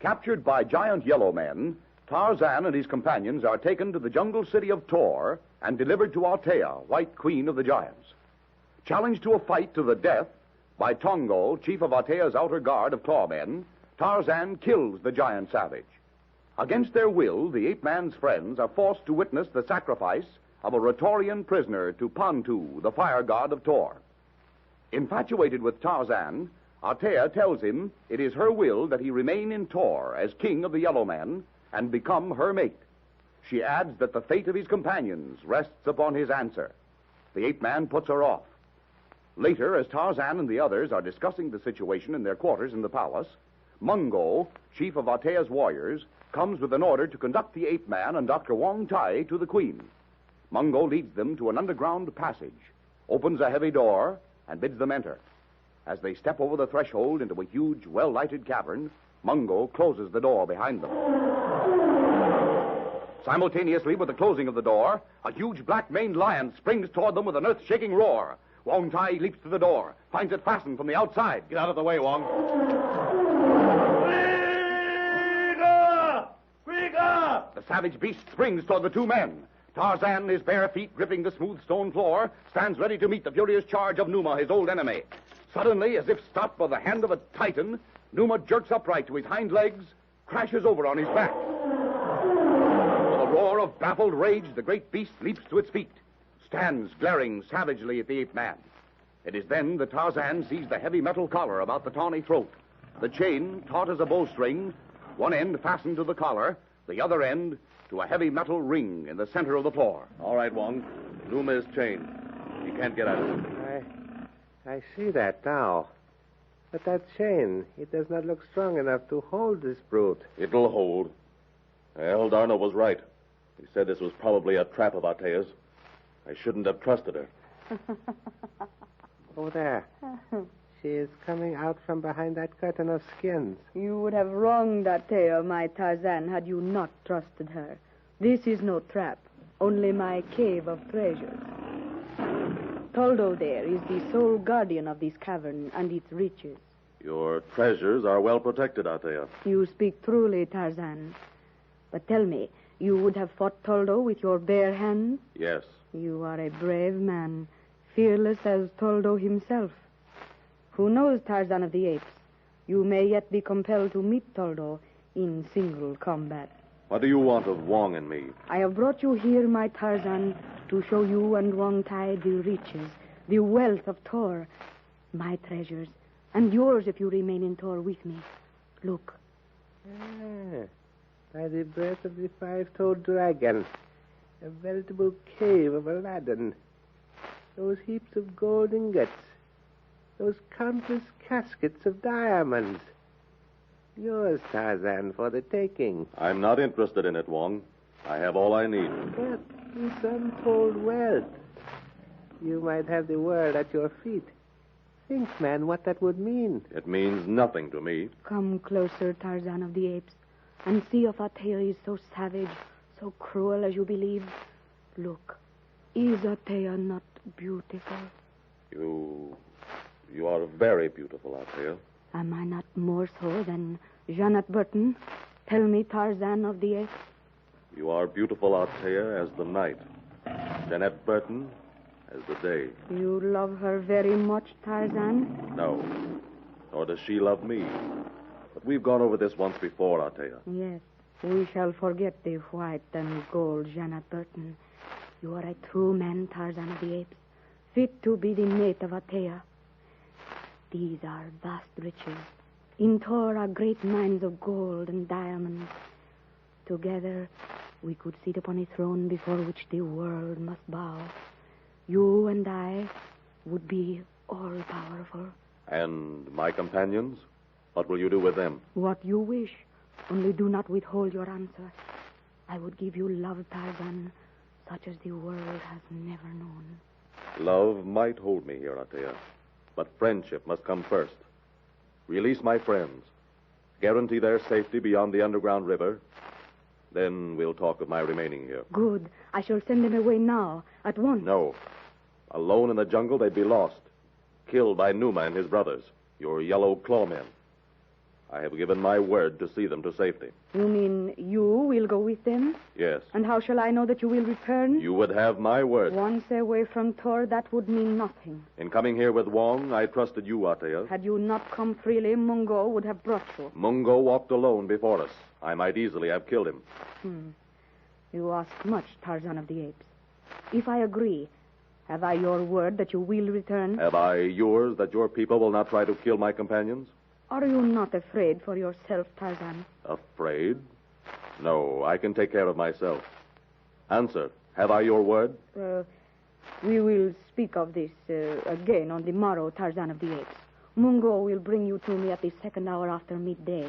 Captured by giant yellow men, Tarzan and his companions are taken to the jungle city of Tohr and delivered to Althea, White Queen of the Giants. Challenged to a fight to the death by Tongo, chief of Althea's outer guard of claw men, Tarzan kills the giant savage. Against their will, the ape-man's friends are forced to witness the sacrifice of a Ratorian prisoner to Pantu, the fire god of Tohr. Infatuated with Tarzan, Althea tells him it is her will that he remain in Tohr as king of the yellow men and become her mate. She adds that the fate of his companions rests upon his answer. The ape-man puts her off. Later, as Tarzan and the others are discussing the situation in their quarters in the palace, Mungo, chief of Althea's warriors, comes with an order to conduct the ape-man and Dr. Wong Tai to the queen. Mungo leads them to an underground passage, opens a heavy door, and bids them enter. As they step over the threshold into a huge, well-lighted cavern, Mungo closes the door behind them. Simultaneously with the closing of the door, a huge black-maned lion springs toward them with an earth-shaking roar. Wong Tai leaps to the door, finds it fastened from the outside. Get out of the way, Wong. Krieger! The savage beast springs toward the two men. Tarzan, his bare feet gripping the smooth stone floor, stands ready to meet the furious charge of Numa, his old enemy. Suddenly, as if stopped by the hand of a titan, Numa jerks upright to his hind legs, crashes over on his back. With a roar of baffled rage, the great beast leaps to its feet, stands glaring savagely at the ape-man. It is then that Tarzan sees the heavy metal collar about the tawny throat, the chain taut as a bowstring, one end fastened to the collar, the other end to a heavy metal ring in the center of the floor. All right, Wong. Numa is chained. He can't get out of it. I see that now. But that chain, it does not look strong enough to hold this brute. It'll hold. Well, Darno was right. He said this was probably a trap of Althea's. I shouldn't have trusted her. Oh, there. She is coming out from behind that curtain of skins. You would have wronged Althea, my Tarzan, had you not trusted her. This is no trap, only my cave of treasures. Toldo there is the sole guardian of this cavern and its riches. Your treasures are well protected, Althea. You speak truly, Tarzan. But tell me, you would have fought Toldo with your bare hands? Yes. You are a brave man, fearless as Toldo himself. Who knows, Tarzan of the Apes? You may yet be compelled to meet Toldo in single combat. What do you want of Wong and me? I have brought you here, my Tarzan, to show you and Wong Tai the riches, the wealth of Tohr, my treasures, and yours if you remain in Tohr with me. Look. By the breath of the five-toed dragon, a veritable cave of Aladdin. Those heaps of gold ingots, those countless caskets of diamonds. Yours, Tarzan, for the taking. I'm not interested in it, Wong. I have all I need. But this untold wealth. You might have the world at your feet. Think, man, what that would mean. It means nothing to me. Come closer, Tarzan of the Apes, and see if Althea is so savage, so cruel as you believe. Look, is Althea not beautiful? You are very beautiful, Althea. Am I not more so than Janet Burton? Tell me, Tarzan of the Apes. You are beautiful, Althea, as the night. Jeanette Burton as the day. You love her very much, Tarzan? No, nor does she love me. But we've gone over this once before, Althea. Yes, we shall forget the white and gold, Janet Burton. You are a true man, Tarzan of the Apes, fit to be the mate of Althea. These are vast riches. In Tohr are great mines of gold and diamonds. Together, we could sit upon a throne before which the world must bow. You and I would be all-powerful. And my companions? What will you do with them? What you wish. Only do not withhold your answer. I would give you love, Tarzan, such as the world has never known. Love might hold me here, Althea. But friendship must come first. Release my friends. Guarantee their safety beyond the underground river. Then we'll talk of my remaining here. Good. I shall send them away now, at once. No. Alone in the jungle, they'd be lost. Killed by Numa and his brothers, your yellow clawmen. I have given my word to see them to safety. You mean you will go with them? Yes. And how shall I know that you will return? You would have my word. Once away from Tohr, that would mean nothing. In coming here with Wong, I trusted you, Atea. Had you not come freely, Mungo would have brought you. Mungo walked alone before us. I might easily have killed him. You ask much, Tarzan of the Apes. If I agree, have I your word that you will return? Have I yours that your people will not try to kill my companions? Are you not afraid for yourself, Tarzan? Afraid? No, I can take care of myself. Answer, have I your word? We will speak of this again on the morrow, Tarzan of the Apes. Mungo will bring you to me at the second hour after midday.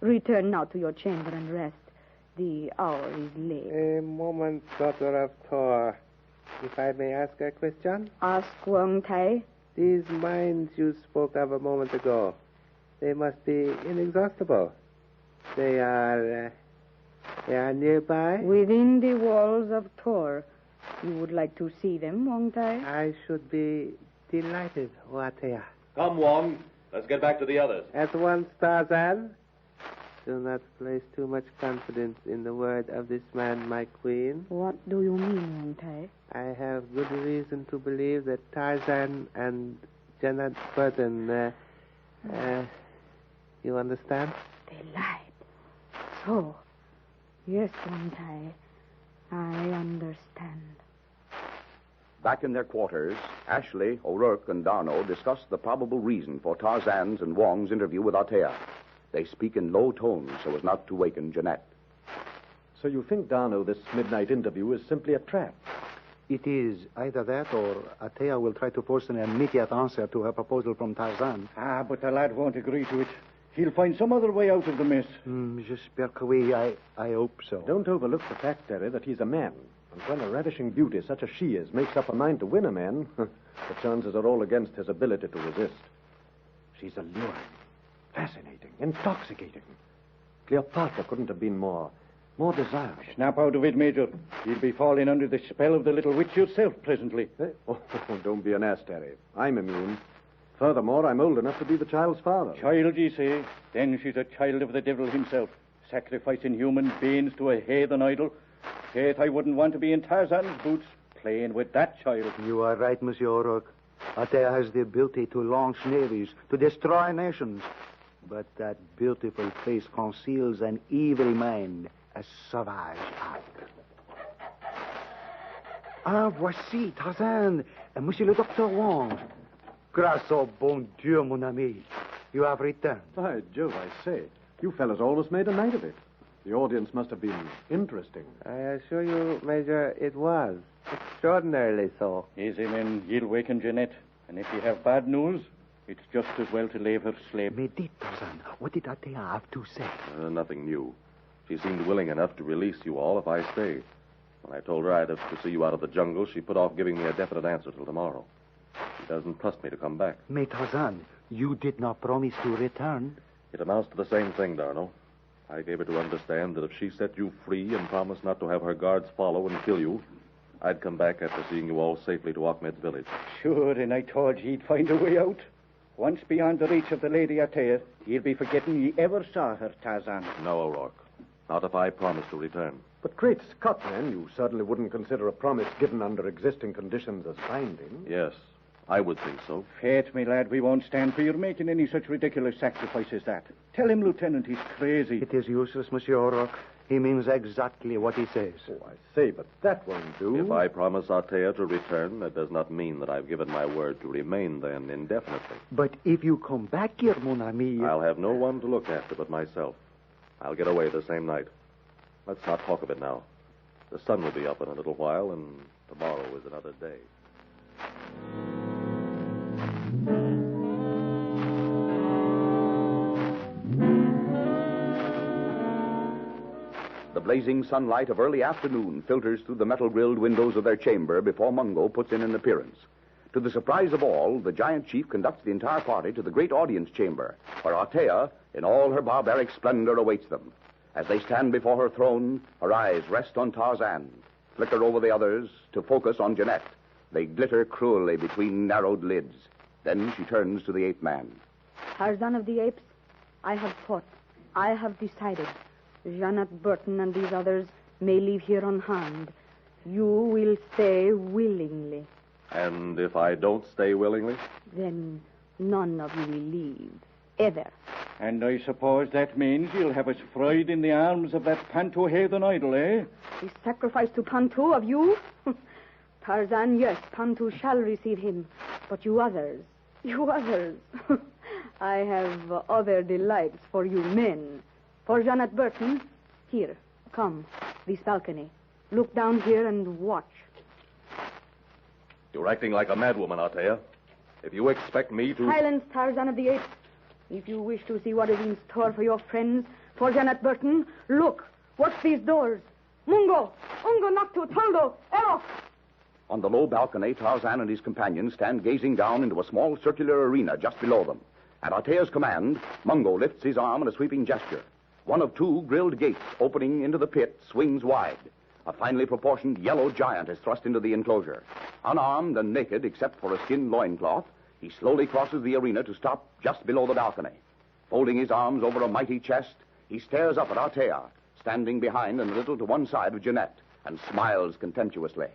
Return now to your chamber and rest. The hour is late. A moment, daughter of Thor. If I may ask a question? Ask, Wong Tai. These mines you spoke of a moment ago, they must be inexhaustible. They are nearby? Within the walls of Tohr. You would like to see them, Wong Tai? I should be delighted, Watea. Come, Wong. Let's get back to the others. At once, Tarzan. Do not place too much confidence in the word of this man, my queen. What do you mean, Wong Tai? I have good reason to believe that Tarzan and Janet Burton, you understand? They lied. So, yes, Wong Tai, I understand. Back in their quarters, Ashley, O'Rourke, and Darno discuss the probable reason for Tarzan's and Wong's interview with Atea. They speak in low tones so as not to waken Jeanette. So you think, Darno, this midnight interview is simply a trap? It is either that or Atea will try to force an immediate answer to her proposal from Tarzan. But the lad won't agree to it. He'll find some other way out of the mess. J'espère que oui. I hope so. Don't overlook the fact, Terry, that he's a man. And when a ravishing beauty such as she is makes up her mind to win a man, the chances are all against his ability to resist. She's alluring, fascinating, intoxicating. Cleopatra couldn't have been more desirable. Snap out of it, Major. You'll be falling under the spell of the little witch yourself presently. Oh, don't be an ass, Terry. I'm immune. Furthermore, I'm old enough to be the child's father. Child, ye say? Then she's a child of the devil himself, sacrificing human beings to a heathen idol. Faith, I wouldn't want to be in Tarzan's boots, playing with that child. You are right, Monsieur O'Rourke. Atea has the ability to launch navies, to destroy nations. But that beautiful face conceals an evil mind, a sauvage heart. Voici, Tarzan, Monsieur le Docteur Wong. Grâce au bon Dieu, mon ami, you have returned. By Jove, I say, you fellas almost made a night of it. The audience must have been interesting. I assure you, Major, it was. Extraordinarily so. Easy, men. You'll waken Jeanette. And if you have bad news, it's just as well to leave her slave. Mais dites, Tarzan, what did Atea have to say? Nothing new. She seemed willing enough to release you all if I stayed. When I told her I'd have to see you out of the jungle, she put off giving me a definite answer till tomorrow. She doesn't trust me to come back. Mais Tarzan, you did not promise to return. It amounts to the same thing, Darno. I gave her to understand that if she set you free and promised not to have her guards follow and kill you, I'd come back after seeing you all safely to Ahmed's village. Sure, and I told you he'd find a way out. Once beyond the reach of the Lady Atea, you'll be forgetting you ever saw her, Tarzan. No, O'Rourke. Not if I promise to return. But great Scott, man, you certainly wouldn't consider a promise given under existing conditions as binding. Yes, I would think so. Fate, me lad, we won't stand for your making any such ridiculous sacrifice as that. Tell him, Lieutenant, he's crazy. It is useless, Monsieur O'Rourke. He means exactly what he says. Oh, I say, but that won't do. If I promise Atea to return, that does not mean that I've given my word to remain then indefinitely. But if you come back here, mon ami... I'll have no one to look after but myself. I'll get away the same night. Let's not talk of it now. The sun will be up in a little while, and tomorrow is another day. The blazing sunlight of early afternoon filters through the metal-grilled windows of their chamber before Mungo puts in an appearance. To the surprise of all, the giant chief conducts the entire party to the great audience chamber, where Atea, in all her barbaric splendor, awaits them. As they stand before her throne, her eyes rest on Tarzan, flicker over the others to focus on Jeanette. They glitter cruelly between narrowed lids. Then she turns to the ape man. Tarzan of the Apes, I have thought. I have decided. Janet Burton and these others may leave here unharmed. You will stay willingly. And if I don't stay willingly? Then none of you will leave. Ever. And I suppose that means you'll have us fried in the arms of that Panto heathen idol, eh? The sacrifice to Panto of you? Tarzan, yes, Panto shall receive him. But you others, I have other delights for you men. For Janet Burton, here, come, this balcony. Look down here and watch. You're acting like a madwoman, Althea. If you expect me to... Silence, Tarzan of the Apes. If you wish to see what is in store for your friends, for Janet Burton, look, watch these doors. Mungo, Ungo Noctu, Toldo, Eros. On the low balcony, Tarzan and his companions stand gazing down into a small circular arena just below them. At Althea's command, Mungo lifts his arm in a sweeping gesture. One of two grilled gates opening into the pit swings wide. A finely proportioned yellow giant is thrust into the enclosure. Unarmed and naked except for a skin loincloth, he slowly crosses the arena to stop just below the balcony. Folding his arms over a mighty chest, he stares up at Althea, standing behind and a little to one side of Jeanette, and smiles contemptuously.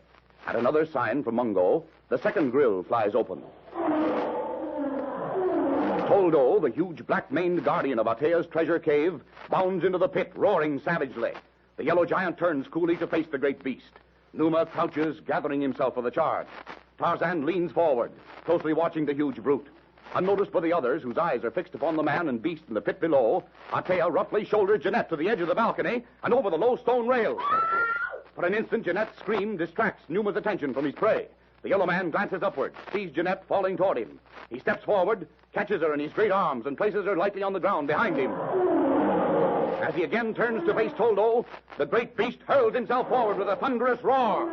At another sign from Mungo, the second grill flies open. Toldo, the huge black-maned guardian of Althea's treasure cave, bounds into the pit, roaring savagely. The yellow giant turns coolly to face the great beast. Numa crouches, gathering himself for the charge. Tarzan leans forward, closely watching the huge brute. Unnoticed by the others, whose eyes are fixed upon the man and beast in the pit below, Althea roughly shoulders Jeanette to the edge of the balcony and over the low stone rail. For an instant, Jeanette's scream distracts Numa's attention from his prey. The yellow man glances upward, sees Jeanette falling toward him. He steps forward, catches her in his great arms, and places her lightly on the ground behind him. As he again turns to face Toldo, the great beast hurls himself forward with a thunderous roar.